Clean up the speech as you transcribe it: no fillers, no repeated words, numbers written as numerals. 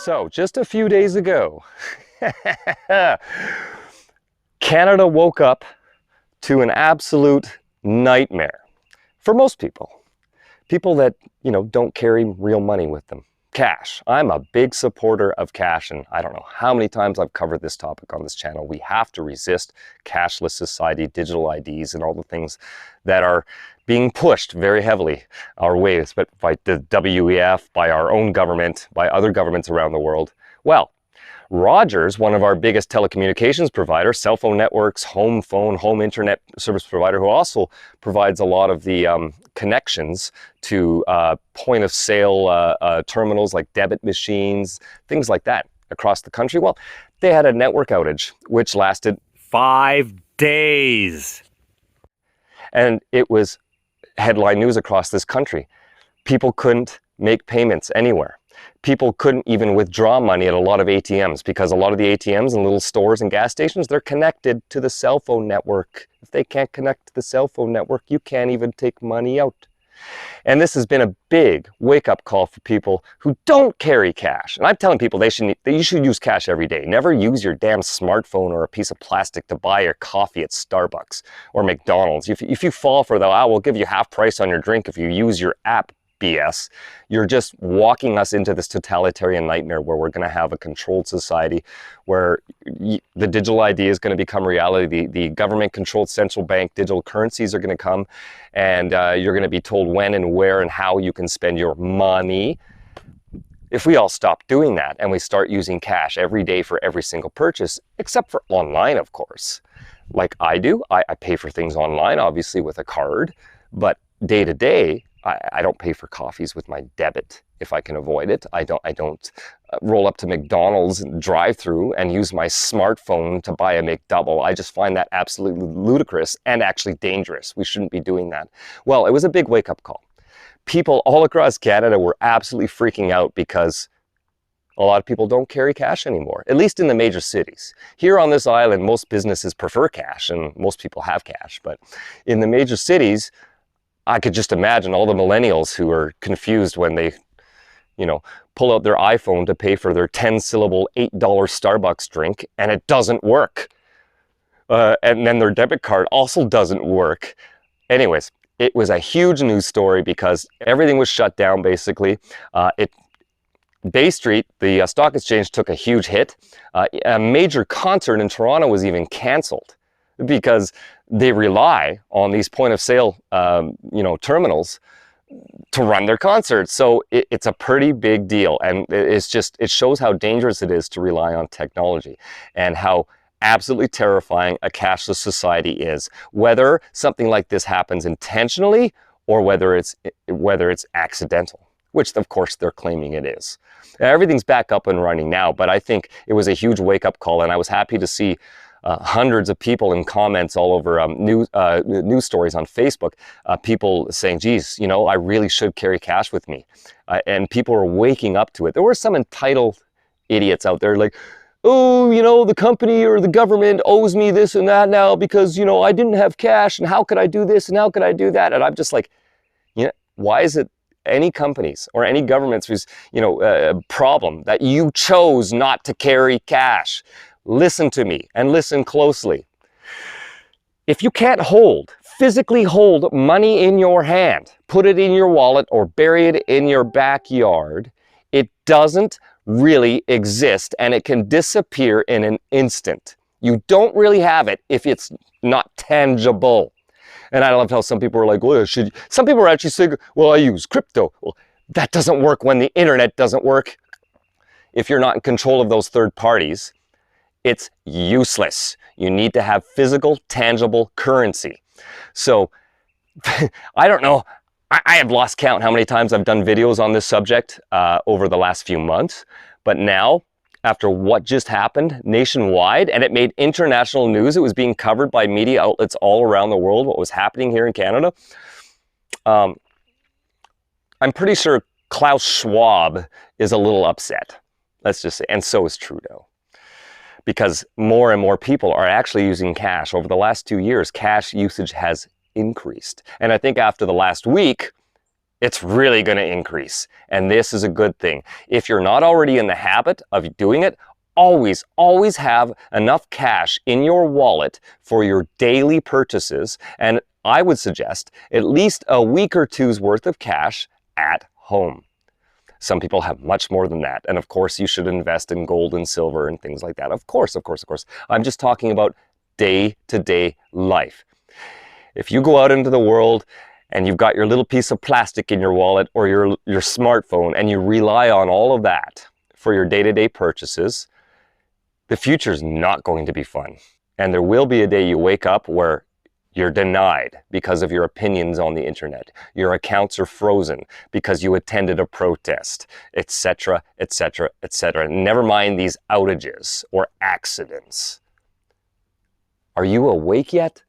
So, just a few days ago, Canada woke up to an absolute nightmare for most people. People that, don't carry real money with them. Cash. I'm a big supporter of cash, and I don't know how many times I've covered this topic on this channel. We have to resist cashless society, digital IDs, and all the things that are being pushed very heavily our way, by the WEF, by our own government, by other governments around the world. Well, Rogers, one of our biggest telecommunications providers, cell phone networks, home phone, home internet service provider, who also provides a lot of the connections to point of sale terminals like debit machines, things like that across the country. Well, they had a network outage which lasted 5 days. And it was headline news across this country. People couldn't make payments anywhere. People couldn't even withdraw money at a lot of ATMs because a lot of the ATMs and little stores and gas stations, they're connected to the cell phone network. If they can't connect to the cell phone network, you can't even take money out. And this has been a big wake-up call for people who don't carry cash. And I'm telling people you should use cash every day. Never use your damn smartphone or a piece of plastic to buy your coffee at Starbucks or McDonald's. If you fall for the, we'll give you half price on your drink if you use your app BS, you're just walking us into this totalitarian nightmare where we're going to have a controlled society where the digital ID is going to become reality. The government-controlled central bank digital currencies are going to come, and you're going to be told when and where and how you can spend your money. If we all stop doing that and we start using cash every day for every single purchase, except for online, of course, like I do, I pay for things online, obviously with a card, but day to day, I don't pay for coffees with my debit if I can avoid it. I don't roll up to McDonald's drive-through and use my smartphone to buy a McDouble. I just find that absolutely ludicrous and actually dangerous. We shouldn't be doing that. Well, it was a big wake-up call. People all across Canada were absolutely freaking out because a lot of people don't carry cash anymore, at least in the major cities. Here on this island, most businesses prefer cash and most people have cash, but in the major cities, I could just imagine all the millennials who are confused when they, pull out their iPhone to pay for their 10-syllable $8 Starbucks drink and it doesn't work. And then their debit card also doesn't work. Anyways, it was a huge news story because everything was shut down basically. Bay Street, the stock exchange, took a huge hit. A major concert in Toronto was even canceled because they rely on these point of sale, terminals to run their concerts. So it's a pretty big deal. And it shows how dangerous it is to rely on technology and how absolutely terrifying a cashless society is, whether something like this happens intentionally or whether it's accidental, which of course they're claiming it is. Everything's back up and running now, but I think it was a huge wake-up call, and I was happy to see hundreds of people in comments all over news stories on Facebook, people saying, geez, I really should carry cash with me. And people are waking up to it. There were some entitled idiots out there like, oh, the company or the government owes me this and that now because, I didn't have cash and how could I do this and how could I do that? And I'm just like, why is it any companies or any government's problem that you chose not to carry cash? Listen to me and listen closely. If you can't physically hold money in your hand, put it in your wallet or bury it in your backyard, it doesn't really exist and it can disappear in an instant. You don't really have it if it's not tangible. And I love how some people are like, well, some people are actually saying, well, I use crypto. Well, that doesn't work when the internet doesn't work. If you're not in control of those third parties, it's useless. You need to have physical, tangible currency. So I don't know. I have lost count how many times I've done videos on this subject over the last few months. But now, after what just happened nationwide, and it made international news, it was being covered by media outlets all around the world, what was happening here in Canada. I'm pretty sure Klaus Schwab is a little upset. Let's just say, and so is Trudeau. Because more and more people are actually using cash. Over the last 2 years, cash usage has increased. And I think after the last week, It's really going to increase. And this is a good thing. If you're not already in the habit of doing it, always have enough cash in your wallet for your daily purchases. And I would suggest at least a week or two's worth of cash at home. Some people have much more than that. And of course, you should invest in gold and silver and things like that. Of course. I'm just talking about day-to-day life. If you go out into the world and you've got your little piece of plastic in your wallet or your smartphone and you rely on all of that for your day-to-day purchases, the future is not going to be fun. And there will be a day you wake up where you're denied because of your opinions on the internet. Your accounts are frozen because you attended a protest, etc., etc., etc. Never mind these outages or accidents. Are you awake yet?